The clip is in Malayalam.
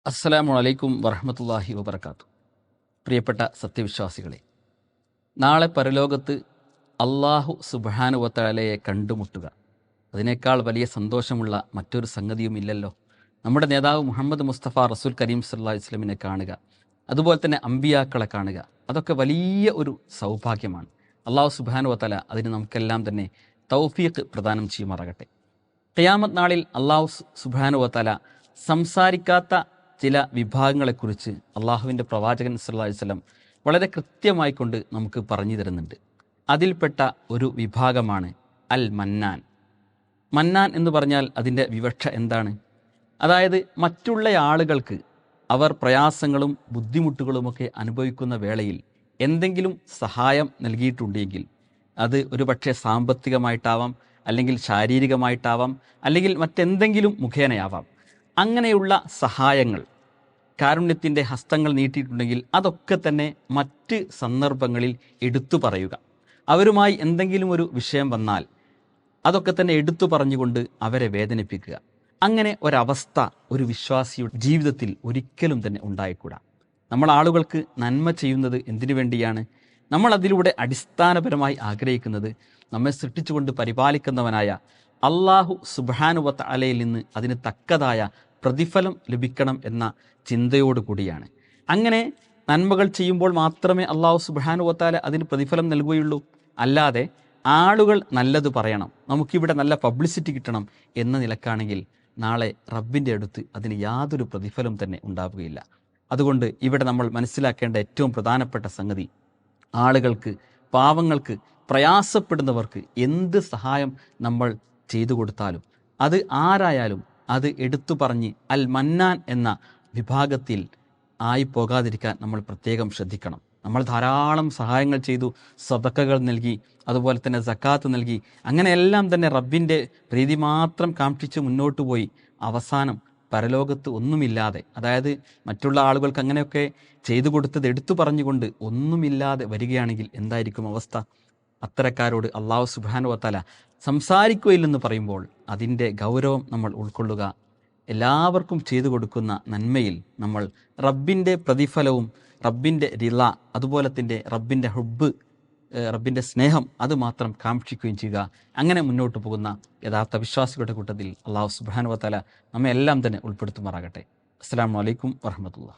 അസ്സലാമു അലൈക്കും വറഹ്മത്തുള്ളാഹി വബറകാത്തു. പ്രിയപ്പെട്ട സത്യവിശ്വാസികളെ, നാളെ പരലോകത്ത് അള്ളാഹു സുബ്ഹാനഹു വ തആലയെ കണ്ടുമുട്ടുക, അതിനേക്കാൾ വലിയ സന്തോഷമുള്ള മറ്റൊരു സംഗതിയും ഇല്ലല്ലോ. നമ്മുടെ നേതാവ് മുഹമ്മദ് മുസ്തഫ റസൂൽ കരീം സല്ലല്ലാഹു അലൈഹി വസല്ലമിനെ കാണുക, അതുപോലെ തന്നെ അമ്പിയാക്കളെ കാണുക, അതൊക്കെ വലിയ ഒരു സൗഭാഗ്യമാണ്. അള്ളാഹു സുബ്ഹാനഹു വ തആല അതിന് നമുക്കെല്ലാം തന്നെ തൗഫീഖ് പ്രദാനം ചെയ്യുമാറാകട്ടെ. ഖിയാമത്ത് നാളിൽ അള്ളാഹു സുബ്ഹാനഹു വ തആല സംസാരിക്കാത്ത ചില വിഭാഗങ്ങളെക്കുറിച്ച് അള്ളാഹുവിൻ്റെ പ്രവാചകൻ സല്ലല്ലാഹു അലൈഹി വസല്ലം വളരെ കൃത്യമായി കൊണ്ട് നമുക്ക് പറഞ്ഞു തരുന്നുണ്ട്. അതിൽപ്പെട്ട ഒരു വിഭാഗമാണ് അൽ മന്നാൻ. മന്നാൻ എന്ന് പറഞ്ഞാൽ അതിൻ്റെ വിവക്ഷ എന്താണ്? അതായത് മറ്റുള്ള ആളുകൾക്ക് അവർ പ്രയാസങ്ങളും ബുദ്ധിമുട്ടുകളുമൊക്കെ അനുഭവിക്കുന്ന വേളയിൽ എന്തെങ്കിലും സഹായം നൽകിയിട്ടുണ്ടെങ്കിൽ അത് ഒരുപക്ഷെ സാമ്പത്തികമായിട്ടാവാം, അല്ലെങ്കിൽ ശാരീരികമായിട്ടാവാം, അല്ലെങ്കിൽ മറ്റെന്തെങ്കിലും മുഖേനയാവാം. അങ്ങനെയുള്ള സഹായങ്ങൾ, കാരുണ്യത്തിൻ്റെ ഹസ്തങ്ങൾ നീട്ടിയിട്ടുണ്ടെങ്കിൽ അതൊക്കെ തന്നെ മറ്റ് സന്ദർഭങ്ങളിൽ എടുത്തു പറയുക. അവരുമായി എന്തെങ്കിലും ഒരു വിഷയം വന്നാൽ അതൊക്കെ തന്നെ എടുത്തു പറഞ്ഞുകൊണ്ട് അവരെ വേദനിപ്പിക്കുക. അങ്ങനെ ഒരവസ്ഥ ഒരു വിശ്വാസിയുടെ ജീവിതത്തിൽ ഒരിക്കലും തന്നെ ഉണ്ടായിക്കൂടാ. നമ്മൾ ആളുകൾക്ക് നന്മ ചെയ്യുന്നത് എന്തിനു വേണ്ടിയാണ്? നമ്മൾ അതിലൂടെ അടിസ്ഥാനപരമായി ആഗ്രഹിക്കുന്നത് നമ്മെ സൃഷ്ടിച്ചുകൊണ്ട് പരിപാലിക്കുന്നവനായ അള്ളാഹു സുബ്ഹാനഹു വ തആലയിൽ നിന്ന് അതിന് തക്കതായ പ്രതിഫലം ലഭിക്കണം എന്ന ചിന്തയോട് കൂടിയാണ്. അങ്ങനെ നന്മകൾ ചെയ്യുമ്പോൾ മാത്രമേ അള്ളാഹു സുബ്ഹാനഹു വ തആല അതിന് പ്രതിഫലം നൽകുകയുള്ളൂ. അല്ലാതെ ആളുകൾ നല്ലത് പറയണം, നമുക്കിവിടെ നല്ല പബ്ലിസിറ്റി കിട്ടണം എന്ന നിലക്കാണെങ്കിൽ നാളെ റബ്ബിൻ്റെ അടുത്ത് അതിന് യാതൊരു പ്രതിഫലം തന്നെ ഉണ്ടാവുകയില്ല. അതുകൊണ്ട് ഇവിടെ നമ്മൾ മനസ്സിലാക്കേണ്ട ഏറ്റവും പ്രധാനപ്പെട്ട സംഗതി, ആളുകൾക്ക്, പാവങ്ങൾക്ക്, പ്രയാസപ്പെടുന്നവർക്ക് എന്ത് സഹായം നമ്മൾ ചെയ്തു കൊടുത്താലും അത് ആരായാലും അത് എടുത്തു പറഞ്ഞ് അൽ മന്നാൻ എന്ന വിഭാഗത്തിൽ ആയി പോകാതിരിക്കാൻ നമ്മൾ പ്രത്യേകം ശ്രദ്ധിക്കണം. നമ്മൾ ധാരാളം സഹായങ്ങൾ ചെയ്തു, സദഖകൾ നൽകി, അതുപോലെ തന്നെ സക്കാത്ത് നൽകി, അങ്ങനെയെല്ലാം തന്നെ റബ്ബിൻ്റെ പ്രീതി മാത്രം കാക്ഷിച്ച് മുന്നോട്ട് പോയി അവസാനം പരലോകത്ത് ഒന്നുമില്ലാതെ, അതായത് മറ്റുള്ള ആളുകൾക്ക് അങ്ങനെയൊക്കെ ചെയ്തു കൊടുത്തത് എടുത്തു പറഞ്ഞുകൊണ്ട് ഒന്നുമില്ലാതെ വരികയാണെങ്കിൽ എന്തായിരിക്കും അവസ്ഥ? അത്തരക്കാരോട് അള്ളാഹു സുബ്ഹാനഹു വ തആല സംസാരിക്കുകയില്ലെന്ന് പറയുമ്പോൾ അതിൻ്റെ ഗൗരവം നമ്മൾ ഉൾക്കൊള്ളുക. എല്ലാവർക്കും ചെയ്തു കൊടുക്കുന്ന നന്മയിൽ നമ്മൾ റബ്ബിൻ്റെ പ്രതിഫലവും റബ്ബിൻ്റെ റിള, അതുപോലെ തന്നെ റബ്ബിൻ്റെ ഹുബ്ബ്, റബ്ബിൻ്റെ സ്നേഹം അത് മാത്രം കാക്ഷിക്കുകയും ചെയ്യുക. അങ്ങനെ മുന്നോട്ട് പോകുന്ന യഥാർത്ഥ വിശ്വാസികളുടെ കൂട്ടത്തിൽ അള്ളാഹു സുബ്ഹാനഹു വ തആല നമ്മെ എല്ലാം തന്നെ ഉൾപ്പെടുത്തുമാറാകട്ടെ. അസ്സലാമു അലൈക്കും വറഹ്മത്തുള്ളാഹി.